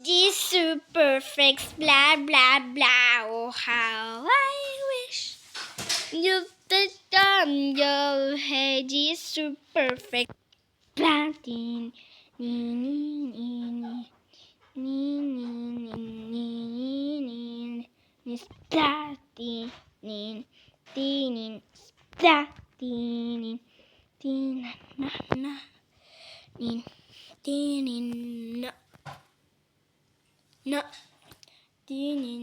This super perfect, blah blah blah. Oh, how I wish you could come your head is super perfect. Blah, dee, nee, nee, nee, nee, nee, nee, nee, nee, splat, dee, nee, dee, nee, splat, dee, nee, dee, na, na, na, nee, dee, nee, na, na, dee, nee.